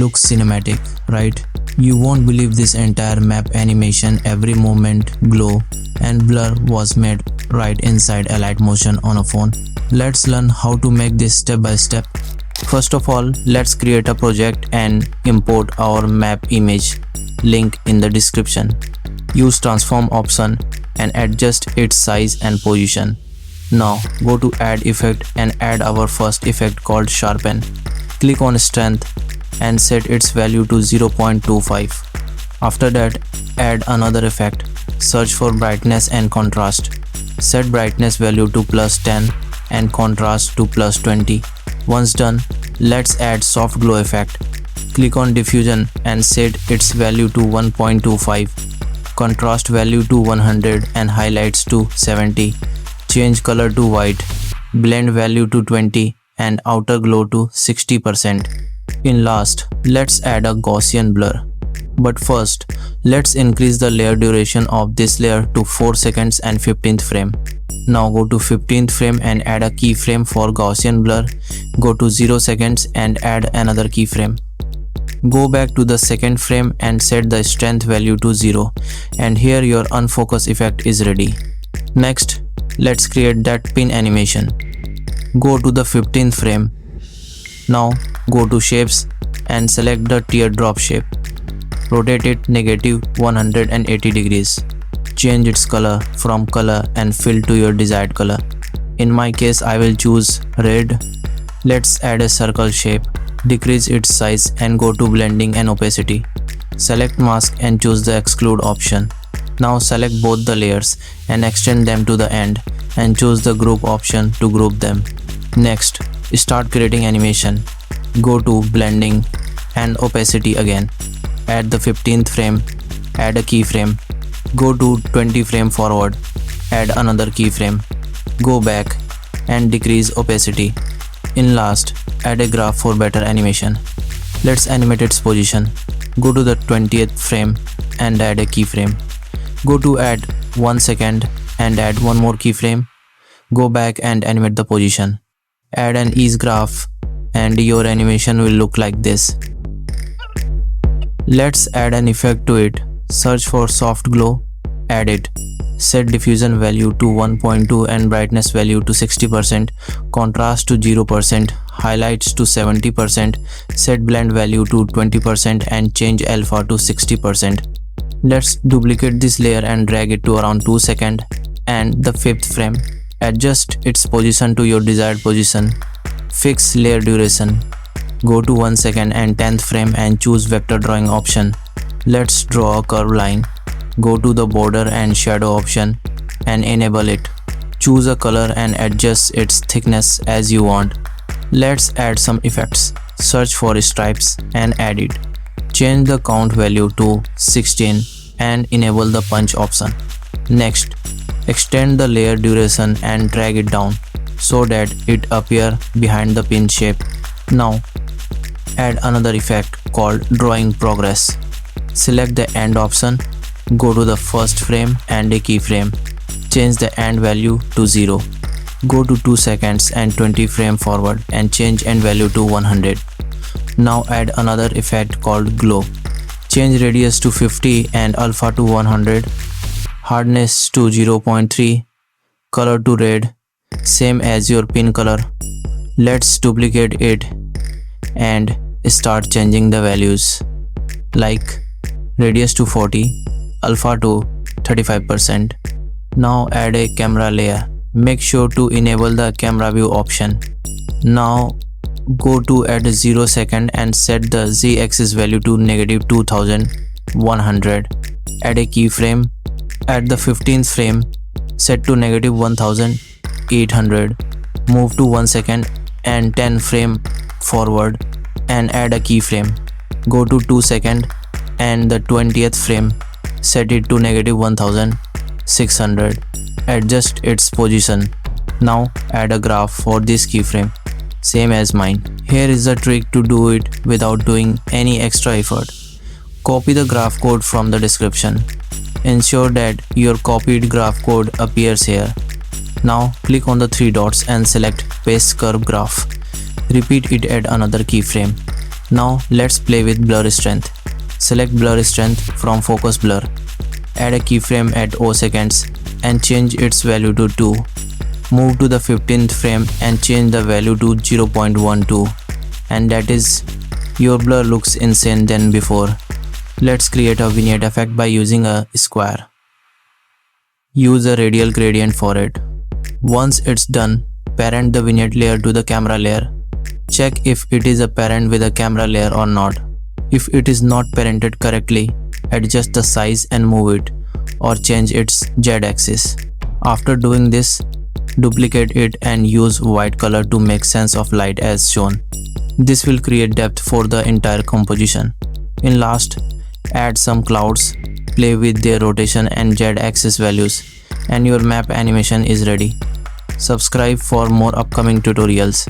Looks cinematic, right? You won't believe this entire map animation, every movement, glow, and blur was made right inside Alight Motion on a phone. Let's learn how to make this step by step. First of all, let's create a project and import our map image. Link in the description. Use transform option and adjust its size and position. Now go to add effect and add our first effect called sharpen. Click on strength and set its value to 0.25. After that, add another effect. Search for brightness and contrast. Set brightness value to +10 and contrast to +20. Once done, let's add soft glow effect. Click on diffusion and set its value to 1.25. Contrast value to 100 and highlights to 70. Change color to white. Blend value to 20 and outer glow to 60%. In last, let's add a Gaussian blur. But first, let's increase the layer duration of this layer to 4 seconds and 15th frame. Now go to 15th frame and add a keyframe for Gaussian blur. Go to 0 seconds and add another keyframe. Go back to the second frame and set the strength value to 0, and here your unfocus effect is ready. Next, let's create that pin animation. Go to the 15th frame. Now go to shapes and select the teardrop shape. Rotate it -180 degrees. Change its color from color and fill to your desired color. In my case, I will choose red. Let's add a circle shape. Decrease its size and go to blending and opacity. Select mask and choose the exclude option. Now select both the layers and extend them to the end and choose the group option to group them. Next, start creating animation. Go to blending and opacity again. Add the 15th frame, add a keyframe. Go to 20 frame forward, add another keyframe. Go back and decrease opacity. In last, add a graph for better animation. Let's animate its position. Go to the 20th frame and add a keyframe. Go to add 1 second and add one more keyframe. Go back and animate the position. Add an ease graph and your animation will look like this. Let's add an effect to it. Search for soft glow, add it. Set diffusion value to 1.2 and brightness value to 60%, contrast to 0%, highlights to 70%, set blend value to 20% and change alpha to 60%. Let's duplicate this layer and drag it to around 2 seconds and the 5th frame. Adjust its position to your desired position. Fix layer duration. Go to 1 second and 10th frame and choose vector drawing option. Let's draw a curved line. Go to the border and shadow option and enable it. Choose a color and adjust its thickness as you want. Let's add some effects. Search for stripes and add it. Change the count value to 16 and enable the punch option. Next, extend the layer duration and drag it down so that it appears behind the pin shape. Now, add another effect called drawing progress. Select the end option. Go to the first frame and a keyframe. Change the end value to 0. Go to 2 seconds and 20 frame forward and change end value to 100. Now add another effect called glow. Change radius to 50 and alpha to 100. Hardness to 0.3. Color to red, same as your pin color. Let's duplicate it and start changing the values, like radius to 40, alpha to 35%. Now add a camera layer. Make sure to enable the camera view option. Now go to at 0 second and set the z-axis value to -2100. Add a keyframe. At the 15th frame, set to -1800. Move to 1 second and 10 frame forward and add a keyframe. Go to 2 second and the 20th frame, set it to -1600. Adjust its position. Now add a graph for this keyframe, same as mine. Here is the trick to do it without doing any extra effort. Copy the graph code from the description. Ensure that your copied graph code appears here. Now click on the 3 dots and select paste curve graph. Repeat it at another keyframe. Now let's play with blur strength. Select blur strength from focus blur. Add a keyframe at 0 seconds and change its value to 2. Move to the 15th frame and change the value to 0.12. And that is, your blur looks insane than before. Let's create a vignette effect by using a square. Use a radial gradient for it. Once it's done, parent the vignette layer to the camera layer. Check if it is a parent with a camera layer or not. If it is not parented correctly, adjust the size and move it, or change its Z-axis. After doing this, duplicate it and use white color to make sense of light as shown. This will create depth for the entire composition. In last, add some clouds, play with their rotation and Z-axis values, and your map animation is ready. Subscribe for more upcoming tutorials.